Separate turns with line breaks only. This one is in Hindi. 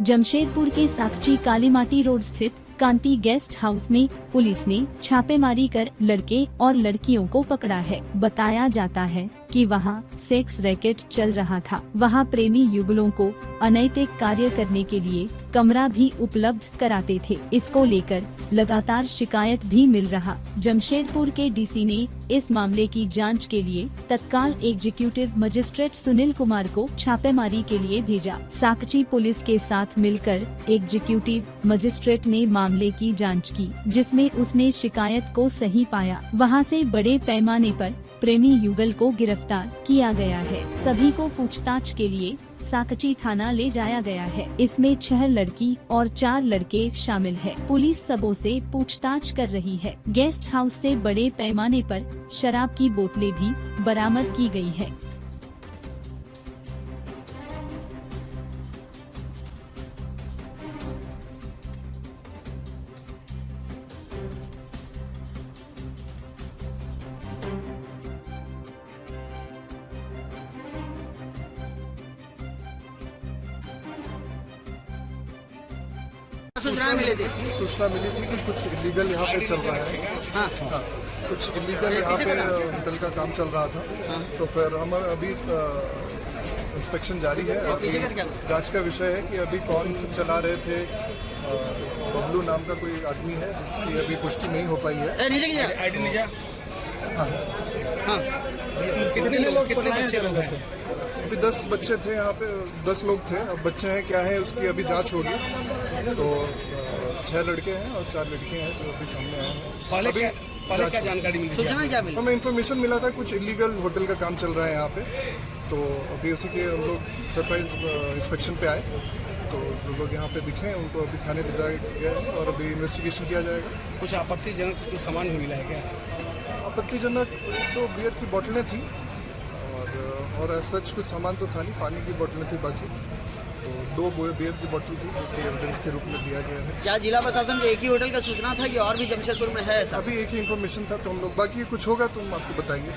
जमशेदपुर के साकची कालीमाटी रोड स्थित कांति गेस्ट हाउस में पुलिस ने छापेमारी कर लड़के और लड़कियों को पकड़ा है। बताया जाता है कि वहां सेक्स रैकेट चल रहा था। वहां प्रेमी युगलों को अनैतिक कार्य करने के लिए कमरा भी उपलब्ध कराते थे। इसको लेकर लगातार शिकायत भी मिल रहा। जमशेदपुर के डीसी ने इस मामले की जांच के लिए तत्काल एग्जीक्यूटिव मजिस्ट्रेट सुनील कुमार को छापेमारी के लिए भेजा। साकची पुलिस के साथ मिलकर एग्जीक्यूटिव मजिस्ट्रेट ने मामले की जांच की, जिसमें उसने शिकायत को सही पाया। वहां से बड़े पैमाने पर प्रेमी युगल को गिरफ्तार किया गया है। सभी को पूछताछ के लिए साकची थाना ले जाया गया है। इसमें 6 लड़की और 4 लड़के शामिल है। पुलिस सबों से पूछताछ कर रही है। गेस्ट हाउस से बड़े पैमाने पर शराब की बोतलें भी बरामद की गई है।
सूचना मिली थी कि कुछ इलीगल यहाँ पे चल रहा है। हाँ, कुछ इलीगल यहाँ पे होटल का काम चल रहा था। तो फिर हम अभी इंस्पेक्शन जारी है। जांच का विषय है कि अभी कौन चला रहे थे। बबलू नाम का कोई आदमी है जिसकी अभी पुष्टि नहीं हो पाई है।
कितने बच्चे लोग हैं?
अभी 10 बच्चे थे यहाँ पे, 10 लोग थे। अब बच्चे हैं क्या है उसकी अभी जांच होगी। तो 6 लड़के हैं और 4 लड़के हैं जो अभी सामने आए हैं।
पहले क्या जानकारी मिली?
सूचना क्या मिली? हमें इन्फॉर्मेशन मिला था कुछ इलीगल होटल का काम चल रहा है यहाँ पे। तो अभी उसी के हम लोग सरप्राइज इंस्पेक्शन पे आए। तो जो लोग यहाँ पे दिखे उनको अभी थाने भिजवाया गया है और अभी इन्वेस्टिगेशन किया जाएगा।
कुछ आपत्तिजनक कुछ सामान भी मिला है क्या?
आपत्तिजनक तो बियर की बोतलें थी और ऐसा कुछ सामान तो था नहीं। पानी की बोतलें थी बाकी। तो 2 बियर की बोतल थी जो कि एविडेंस के रूप में दिया गया है।
क्या जिला प्रशासन को एक ही होटल का सूचना था कि और भी जमशेदपुर में है ऐसा?
अभी एक ही इन्फॉर्मेशन था। तो हम लोग बाकी कुछ होगा तो हम आपको बताएंगे।